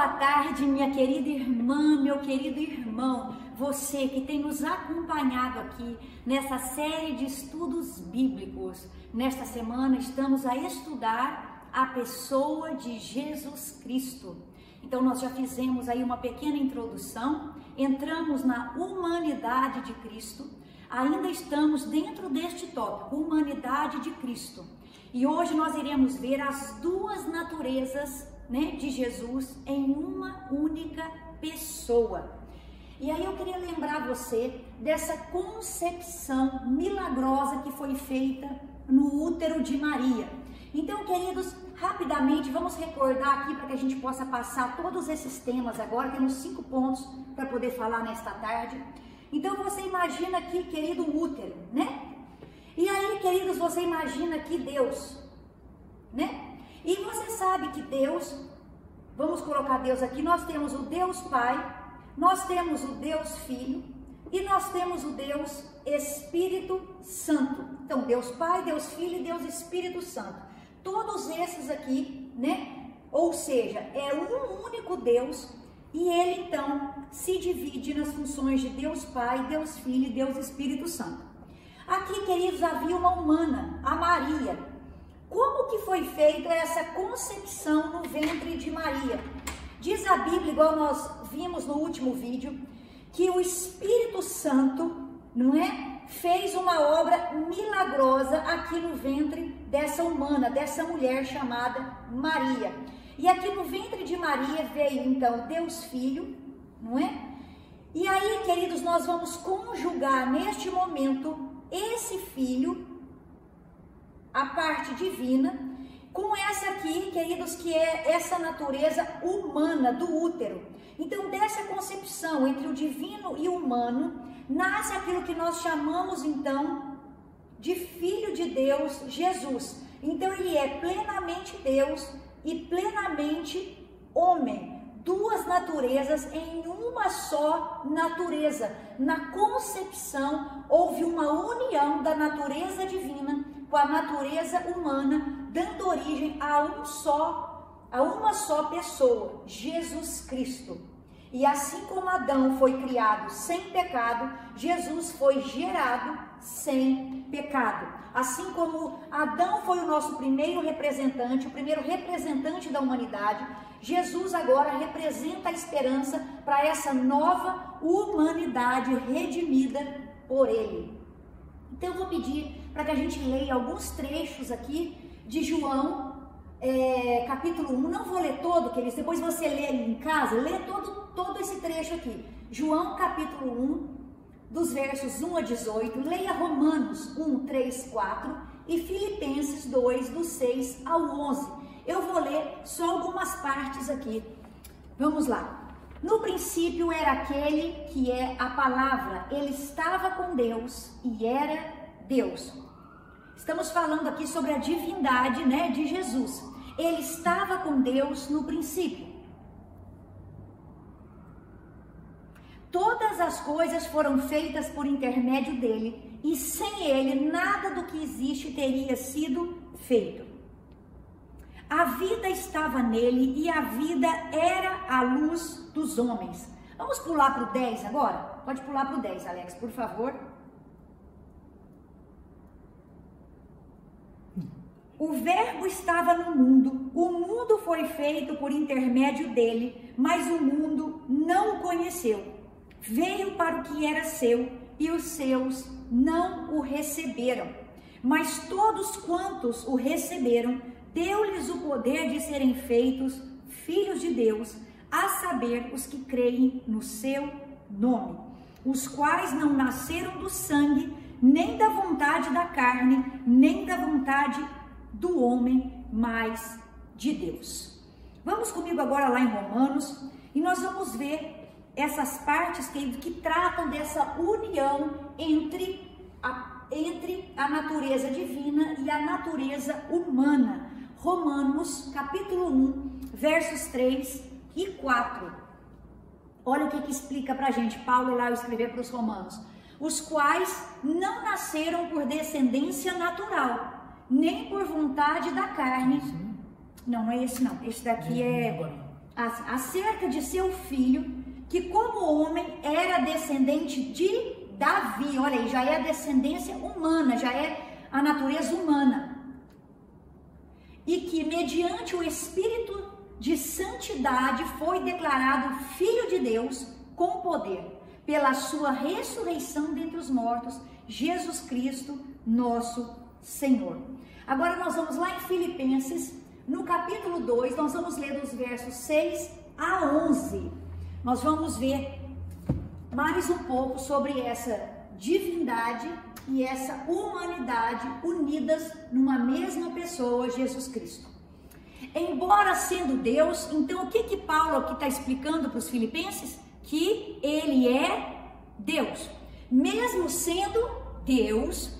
boa tarde, minha querida irmã, meu querido irmão, você que tem nos acompanhado aqui nessa série de estudos bíblicos. Nesta semana estamos a estudar a pessoa de Jesus Cristo. Então nós já fizemos aí uma pequena introdução, entramos na humanidade de Cristo, ainda estamos dentro deste tópico, humanidade de Cristo. E hoje nós iremos ver as duas naturezas, de Jesus em uma única pessoa. E aí eu queria lembrar você dessa concepção milagrosa que foi feita no útero de Maria. Então, queridos, rapidamente vamos recordar aqui para que a gente possa passar todos esses temas agora. Temos 5 pontos para poder falar nesta tarde. Então você imagina aqui, querido, útero, E aí, queridos, você imagina aqui Deus, E você sabe que Deus, vamos colocar Deus aqui, nós temos o Deus Pai, nós temos o Deus Filho e nós temos o Deus Espírito Santo. Então, Deus Pai, Deus Filho e Deus Espírito Santo. Todos esses aqui, Ou seja, é um único Deus e ele então se divide nas funções de Deus Pai, Deus Filho e Deus Espírito Santo. Aqui, queridos, havia uma humana, a Maria. Como que foi feita essa concepção no ventre de Maria? Diz a Bíblia, igual nós vimos no último vídeo, que o Espírito Santo, fez uma obra milagrosa aqui no ventre dessa humana, dessa mulher chamada Maria. E aqui no ventre de Maria veio então Deus Filho, E aí, queridos, nós vamos conjugar neste momento esse Filho, a parte divina, com essa aqui, queridos, que é essa natureza humana do útero. Então, dessa concepção entre o divino e o humano, nasce aquilo que nós chamamos, então, de Filho de Deus, Jesus. Então, ele é plenamente Deus e plenamente homem. Duas naturezas em uma só natureza. Na concepção, houve uma união da natureza divina com a natureza humana, dando origem a uma só pessoa, Jesus Cristo. E assim como Adão foi criado sem pecado, Jesus foi gerado sem pecado. Assim como Adão foi o nosso primeiro representante, o primeiro representante da humanidade, Jesus agora representa a esperança para essa nova humanidade redimida por ele. Então eu vou pedir para que a gente leia alguns trechos aqui de João, capítulo 1. Não vou ler todo, queridos, depois você lê em casa, lê todo esse trecho aqui. João capítulo 1, dos versos 1 a 18, leia Romanos 1, 3, 4 e Filipenses 2, do 6 ao 11. Eu vou ler só algumas partes aqui. Vamos lá. No princípio era aquele que é a palavra, ele estava com Deus e era Deus. Estamos falando aqui sobre a divindade, de Jesus. Ele estava com Deus no princípio. Todas as coisas foram feitas por intermédio dele, e sem ele nada do que existe teria sido feito. A vida estava nele e a vida era a luz dos homens. Vamos pular para o 10 agora? Pode pular para o 10, Alex, por favor. O verbo estava no mundo, o mundo foi feito por intermédio dele, mas o mundo não o conheceu. Veio para o que era seu e os seus não o receberam. Mas todos quantos o receberam, deu-lhes o poder de serem feitos filhos de Deus, a saber, os que creem no seu nome, os quais não nasceram do sangue, nem da vontade da carne, nem da vontade do homem, mas de Deus. Vamos comigo agora lá em Romanos, e nós vamos ver essas partes que tratam dessa união entre a natureza divina e a natureza humana. Romanos capítulo 1, versos 3 e 4. Olha o que explica pra gente, Paulo lá escrever para os romanos. Os quais não nasceram por descendência natural, nem por vontade da carne. Não é esse não, esse daqui é acerca de seu filho, que como homem era descendente de Davi. Olha aí, já é a descendência humana, já é a natureza humana. E que mediante o Espírito de santidade foi declarado Filho de Deus com poder, pela sua ressurreição dentre os mortos, Jesus Cristo, nosso Senhor. Agora nós vamos lá em Filipenses, no capítulo 2, nós vamos ler dos versos 6 a 11. Nós vamos ver mais um pouco sobre essa divindade e essa humanidade unidas numa mesma pessoa, Jesus Cristo. Embora sendo Deus, então o que Paulo aqui está explicando para os filipenses? Que ele é Deus. Mesmo sendo Deus,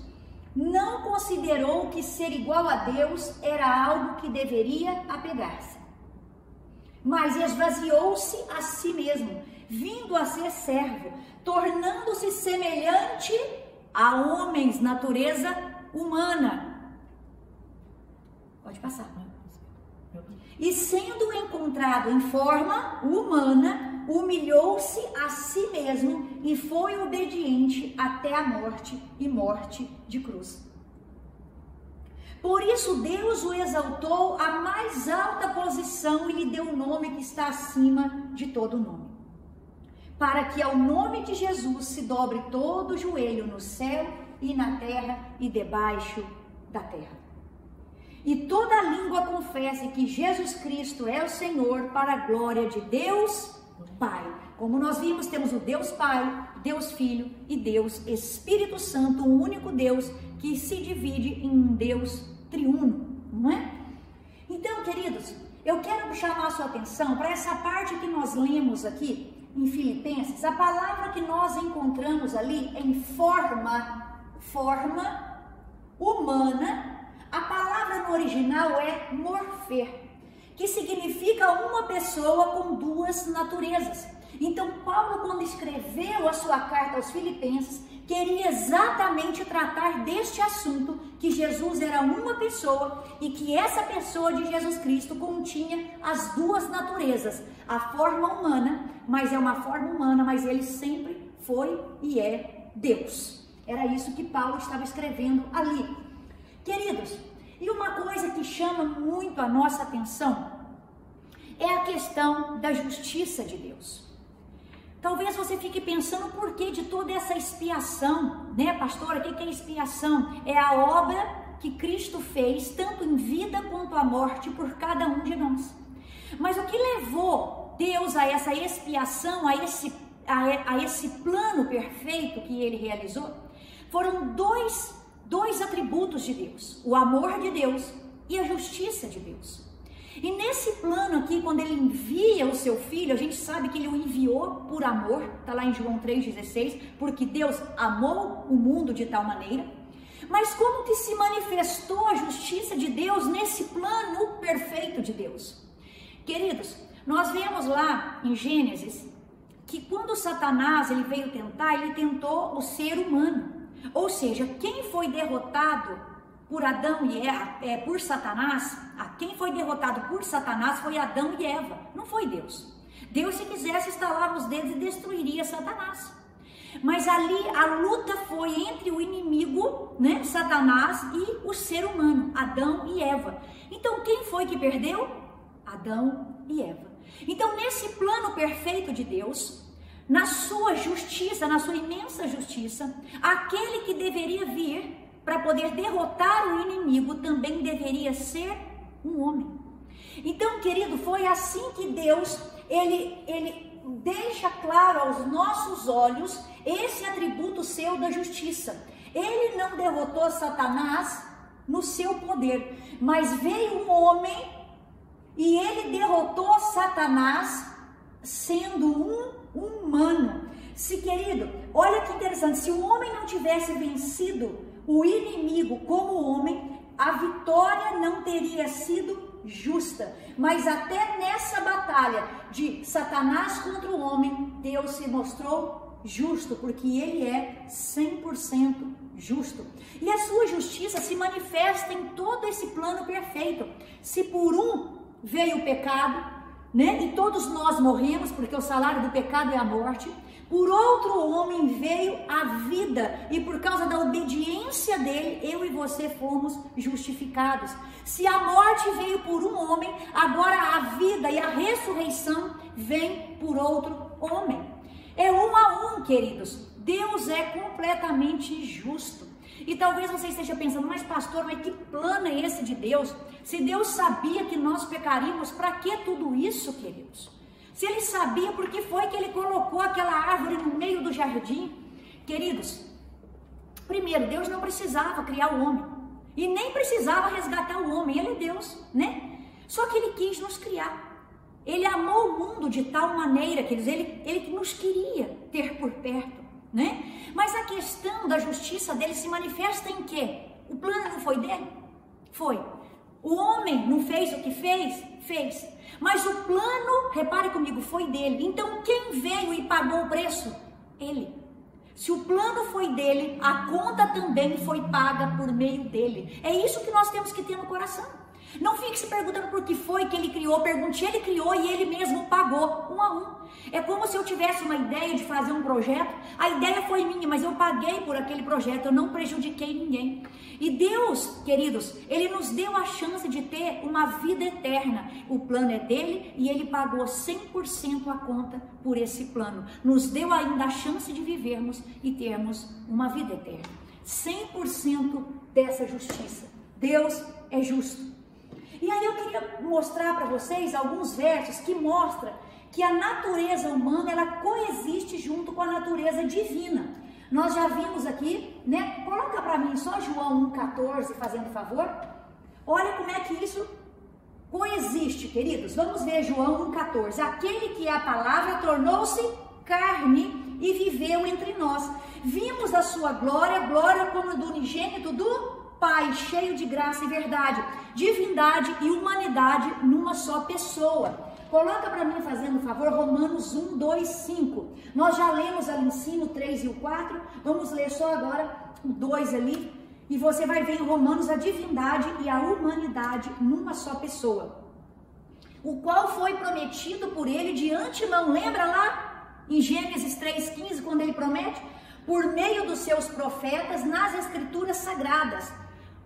não considerou que ser igual a Deus era algo que deveria apegar-se, mas esvaziou-se a si mesmo, vindo a ser servo, tornando-se semelhante a homens, natureza humana. Pode passar. E sendo encontrado em forma humana, humilhou-se a si mesmo e foi obediente até a morte e morte de cruz. Por isso Deus o exaltou à mais alta posição e lhe deu o nome que está acima de todo nome, para que ao nome de Jesus se dobre todo o joelho no céu e na terra e debaixo da terra. E toda língua confesse que Jesus Cristo é o Senhor, para a glória de Deus Pai. Como nós vimos, temos o Deus Pai, Deus Filho e Deus Espírito Santo, um único Deus que se divide em um Deus triuno, não é? Então, queridos, eu quero chamar a sua atenção para essa parte que nós lemos aqui em Filipenses. A palavra que nós encontramos ali em forma humana, a palavra no original é morfê, que significa uma pessoa com duas naturezas. Então Paulo, quando escreveu a sua carta aos Filipenses, queria exatamente tratar deste assunto, que Jesus era uma pessoa e que essa pessoa de Jesus Cristo continha as duas naturezas, a forma humana, mas é uma forma humana, mas ele sempre foi e é Deus. Era isso que Paulo estava escrevendo ali. Queridos, e uma coisa que chama muito a nossa atenção é a questão da justiça de Deus. Talvez você fique pensando por que de toda essa expiação, né, pastora? O que é expiação? É a obra que Cristo fez, tanto em vida quanto à morte, por cada um de nós. Mas o que levou Deus a essa expiação, a esse plano perfeito que ele realizou, foram dois atributos de Deus: o amor de Deus e a justiça de Deus. E nesse plano aqui, quando ele envia o seu filho, a gente sabe que ele o enviou por amor, está lá em João 3,16, porque Deus amou o mundo de tal maneira. Mas como que se manifestou a justiça de Deus nesse plano perfeito de Deus? Queridos, nós vemos lá em Gênesis que quando Satanás ele veio tentar, ele tentou o ser humano. Ou seja, quem foi derrotado por Adão e por Satanás, quem foi derrotado por Satanás foi Adão e Eva, não foi Deus. Deus, se quisesse, estalava os dedos e destruiria Satanás. Mas ali a luta foi entre o inimigo, né, Satanás, e o ser humano, Adão e Eva. Então quem foi que perdeu? Adão e Eva. Então nesse plano perfeito de Deus, na sua justiça, na sua imensa justiça, aquele que deveria vir para poder derrotar o inimigo também deveria ser um homem. Então, querido, foi assim que Deus, ele deixa claro aos nossos olhos esse atributo seu da justiça. Ele não derrotou Satanás no seu poder, mas veio um homem e ele derrotou Satanás sendo um humano. Querido, olha que interessante, se o homem não tivesse vencido o inimigo como homem, a vitória não teria sido justa. Mas até nessa batalha de Satanás contra o homem, Deus se mostrou justo, porque ele é 100% justo. E a sua justiça se manifesta em todo esse plano perfeito. Se por um veio o pecado, né? E todos nós morremos, porque o salário do pecado é a morte. Por outro homem veio a vida, e por causa da obediência dele, eu e você fomos justificados. Se a morte veio por um homem, agora a vida e a ressurreição vem por outro homem. É 1 a 1, queridos. Deus é completamente justo. E talvez você esteja pensando, mas pastor, mas que plano é esse de Deus? Se Deus sabia que nós pecaríamos, para que tudo isso, queridos? Se ele sabia, por que foi que ele colocou aquela árvore no meio do jardim? Queridos, primeiro, Deus não precisava criar o homem. E nem precisava resgatar o homem, ele é Deus, né? Só que ele quis nos criar. Ele amou o mundo de tal maneira, queridos, ele nos queria ter por perto, né? Mas a questão da justiça dele se manifesta em quê? O plano não foi dele? Foi. O homem não fez o que fez? Fez. Mas o plano, repare comigo, foi dele. Então quem veio e pagou o preço? Ele. Se o plano foi dele, a conta também foi paga por meio dele. É isso que nós temos que ter no coração. Não fique se perguntando por que foi que ele criou. Pergunte, ele criou e ele mesmo pagou 1 a 1. É como se eu tivesse uma ideia de fazer um projeto. A ideia foi minha, mas eu paguei por aquele projeto. Eu não prejudiquei ninguém. E Deus, queridos, ele nos deu a chance de ter uma vida eterna. O plano é dele e ele pagou 100% a conta por esse plano. Nos deu ainda a chance de vivermos e termos uma vida eterna. 100% dessa justiça. Deus é justo. E aí eu queria mostrar para vocês alguns versos que mostram que a natureza humana, ela coexiste junto com a natureza divina. Nós já vimos aqui, né? Coloca para mim só João 1,14, fazendo favor. Olha como é que isso coexiste, queridos. Vamos ver João 1,14. Aquele que é a palavra tornou-se carne e viveu entre nós. Vimos a sua glória, glória como do unigênito do Pai, cheio de graça e verdade, divindade e humanidade numa só pessoa. Coloca para mim, fazendo favor, Romanos 1, 2, 5. Nós já lemos ali em cima o 3 e o 4. Vamos ler só agora o 2 ali. E você vai ver em Romanos a divindade e a humanidade numa só pessoa. O qual foi prometido por ele de antemão. Lembra lá em Gênesis 3,15, quando ele promete? Por meio dos seus profetas nas escrituras sagradas.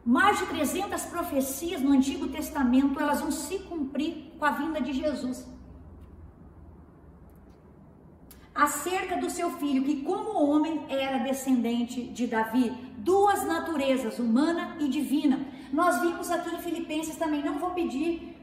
Mais de 300 profecias no Antigo Testamento, elas vão se cumprir com a vinda de Jesus. Acerca do seu filho, que como homem era descendente de Davi, 2 naturezas, humana e divina. Nós vimos aqui em Filipenses também, não vou pedir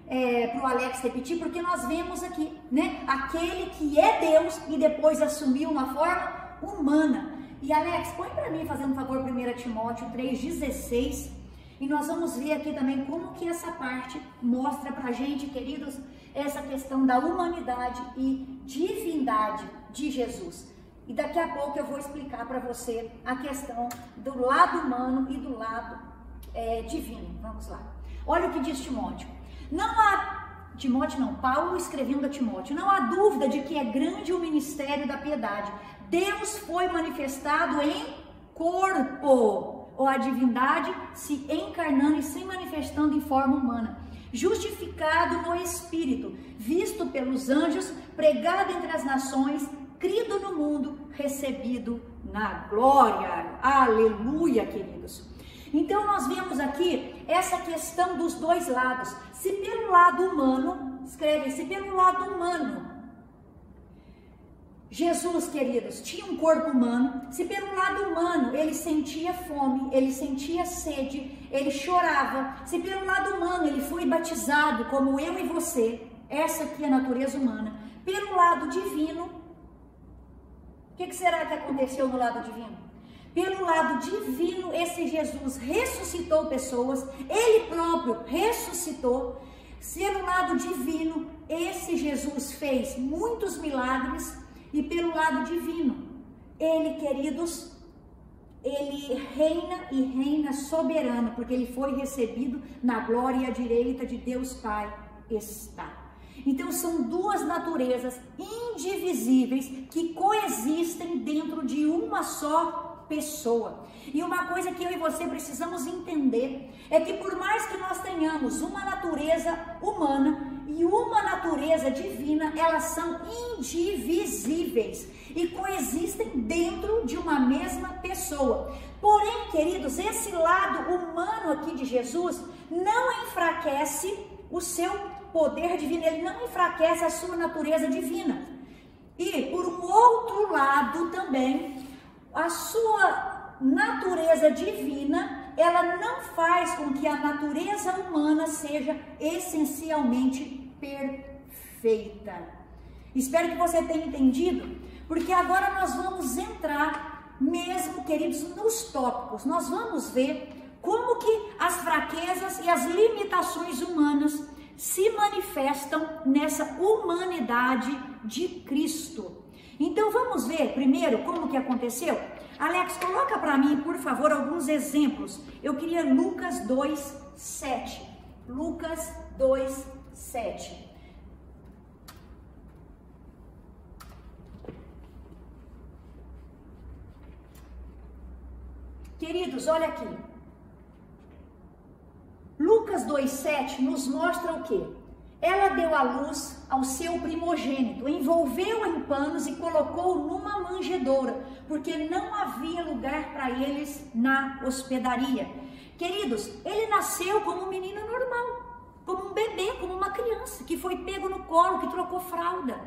para o Alex repetir, porque nós vemos aqui, né? Aquele que é Deus e depois assumiu uma forma humana. E Alex, põe para mim, fazendo favor, 1 Timóteo 3,16. E nós vamos ver aqui também como que essa parte mostra pra gente, queridos, essa questão da humanidade e divindade de Jesus. E daqui a pouco eu vou explicar para você a questão do lado humano e do lado divino. Vamos lá. Olha o que diz Timóteo. Paulo escrevendo a Timóteo. Não há dúvida de que é grande o ministério da piedade. Deus foi manifestado em corpo, ou a divindade se encarnando e se manifestando em forma humana, justificado no Espírito, visto pelos anjos, pregado entre as nações, crido no mundo, recebido na glória. Aleluia, queridos. Então nós vemos aqui essa questão dos dois lados. Se pelo lado humano, escreve-se pelo lado humano, Jesus, queridos, tinha um corpo humano. Se pelo lado humano ele sentia fome, ele sentia sede, ele chorava. Se pelo lado humano ele foi batizado como eu e você, essa aqui é a natureza humana. Pelo lado divino, o que será que aconteceu no lado divino? Pelo lado divino, esse Jesus ressuscitou pessoas, ele próprio ressuscitou. Pelo lado divino, esse Jesus fez muitos milagres. E pelo lado divino, ele, queridos, ele reina e reina soberano, porque ele foi recebido na glória e à direita de Deus Pai está. Então são duas naturezas indivisíveis que coexistem dentro de uma só pessoa. E uma coisa que eu e você precisamos entender é que por mais que nós tenhamos uma natureza humana e uma natureza divina, elas são indivisíveis e coexistem dentro de uma mesma pessoa. Porém, queridos, esse lado humano aqui de Jesus não enfraquece o seu poder divino, ele não enfraquece a sua natureza divina. E por um outro lado também, a sua natureza divina, ela não faz com que a natureza humana seja essencialmente perfeita. Espero que você tenha entendido, porque agora nós vamos entrar mesmo, queridos, nos tópicos. Nós vamos ver como que as fraquezas e as limitações humanas se manifestam nessa humanidade de Cristo. Então vamos ver primeiro como que aconteceu? Alex, coloca para mim, por favor, alguns exemplos. Eu queria Lucas 2:7. Lucas 2:7. Queridos, olha aqui. Lucas 2:7 nos mostra o quê? Ela deu à luz ao seu primogênito, envolveu-o em panos e colocou-o numa manjedoura, porque não havia lugar para eles na hospedaria. Queridos, ele nasceu como um menino normal, como um bebê, como uma criança, que foi pego no colo, que trocou fralda.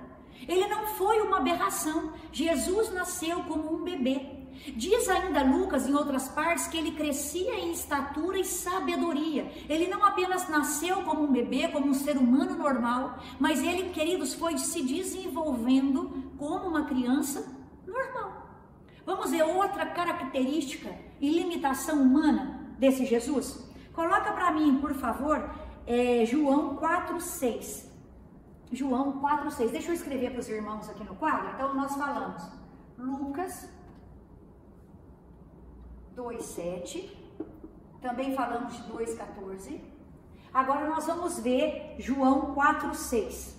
Ele não foi uma aberração. Jesus nasceu como um bebê. Diz ainda Lucas, em outras partes, que ele crescia em estatura e sabedoria. Ele não apenas nasceu como um bebê, como um ser humano normal, mas ele, queridos, foi se desenvolvendo como uma criança normal. Vamos ver outra característica e limitação humana desse Jesus? Coloca para mim, por favor, João 4:6. João 4:6. Deixa eu escrever para os irmãos aqui no quadro. Então nós falamos Lucas 2:7, também falamos de 2:14. Agora nós vamos ver João 4:6.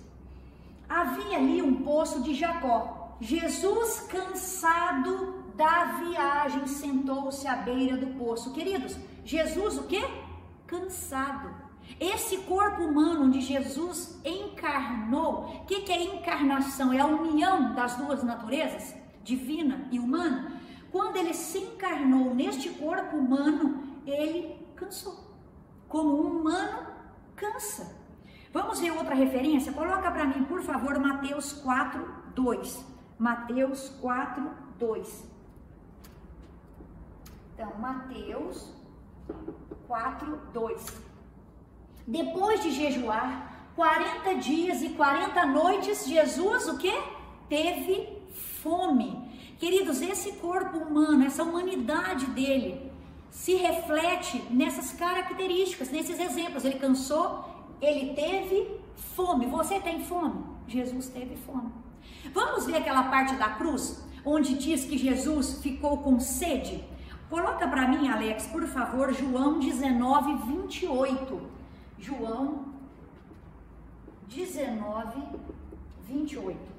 Havia ali um poço de Jacó. Jesus, cansado da viagem, sentou-se à beira do poço. Queridos, Jesus o quê? Cansado. Esse corpo humano onde Jesus encarnou, o que é encarnação? É a união das duas naturezas, divina e humana. Quando ele se encarnou neste corpo humano, ele cansou. Como um humano cansa. Vamos ver outra referência? Coloca para mim, por favor, Mateus 4:2. Mateus 4:2. Então, Mateus 4:2. Depois de jejuar 40 dias e 40 noites, Jesus o quê? Teve fome. Queridos, esse corpo humano, essa humanidade dele, se reflete nessas características, nesses exemplos. Ele cansou, ele teve fome. Você tem fome? Jesus teve fome. Vamos ver aquela parte da cruz, onde diz que Jesus ficou com sede? Coloca para mim, Alex, por favor, João 19:28. João 19:28.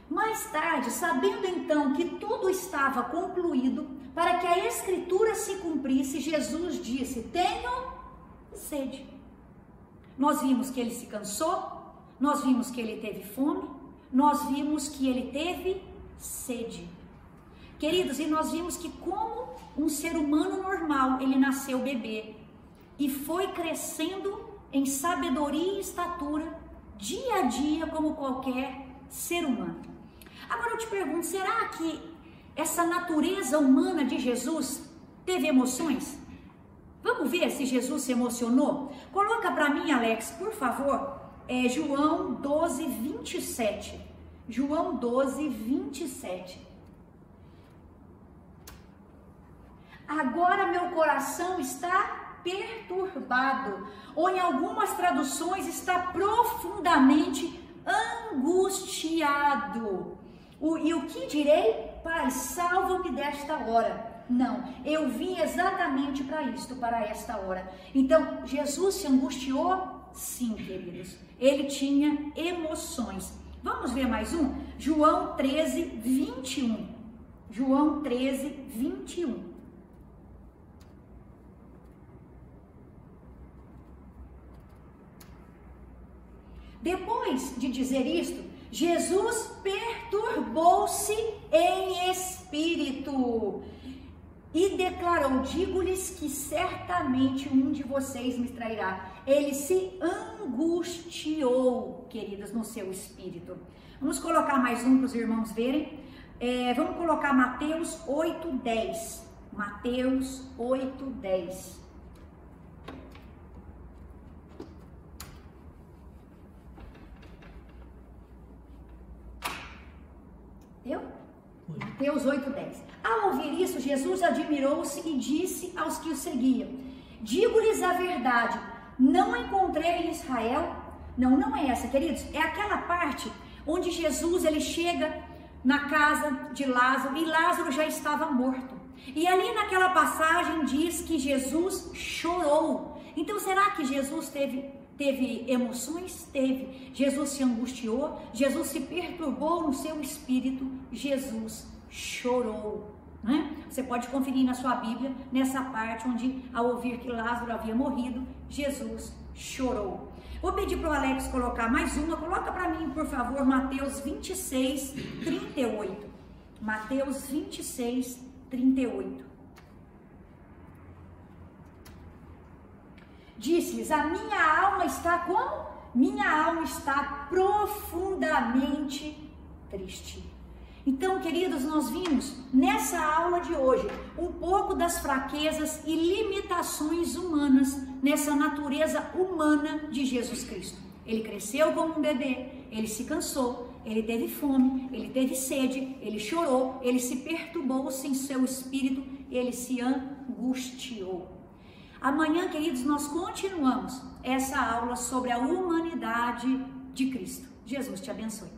Mais tarde, sabendo então que tudo estava concluído, para que a escritura se cumprisse, Jesus disse: tenho sede. Nós vimos que ele se cansou, nós vimos que ele teve fome, nós vimos que ele teve sede. Queridos, e nós vimos que como um ser humano normal, ele nasceu bebê e foi crescendo em sabedoria e estatura, dia a dia, como qualquer ser humano. Agora eu te pergunto, será que essa natureza humana de Jesus teve emoções? Vamos ver se Jesus se emocionou? Coloca para mim, Alex, por favor, João 12:27. João 12:27. Agora meu coração está perturbado, ou em algumas traduções está profundamente angustiado. E o que direi? Pai, salva-me desta hora. Não, eu vim exatamente para isto, para esta hora. Então, Jesus se angustiou? Sim, queridos. Ele tinha emoções. Vamos ver mais um? João 13:21. João 13, 21. Depois de dizer isto, Jesus perturbou-se em espírito e declarou: digo-lhes que certamente um de vocês me trairá. Ele se angustiou, queridas, no seu espírito. Vamos colocar mais um para os irmãos verem. Vamos colocar Mateus 8:10. Mateus 8:10. Mateus 8:10. Ao ouvir isso, Jesus admirou-se e disse aos que o seguiam: digo-lhes a verdade, não encontrei em Israel. Não é essa, queridos. É aquela parte onde Jesus ele chega na casa de Lázaro e Lázaro já estava morto. E ali naquela passagem diz que Jesus chorou. Então será que Jesus teve emoções? Teve. Jesus se angustiou, Jesus se perturbou no seu espírito, Jesus chorou. Né? Você pode conferir na sua Bíblia, nessa parte onde, ao ouvir que Lázaro havia morrido, Jesus chorou. Vou pedir para o Alex colocar mais uma. Coloca para mim, por favor, Mateus 26, 38. Mateus 26, 38. Disse-lhes: a minha alma está como? Minha alma está profundamente triste. Então, queridos, nós vimos nessa aula de hoje um pouco das fraquezas e limitações humanas nessa natureza humana de Jesus Cristo. Ele cresceu como um bebê, ele se cansou, ele teve fome, ele teve sede, ele chorou, ele se perturbou em seu espírito, ele se angustiou. Amanhã, queridos, nós continuamos essa aula sobre a humanidade de Cristo. Jesus te abençoe.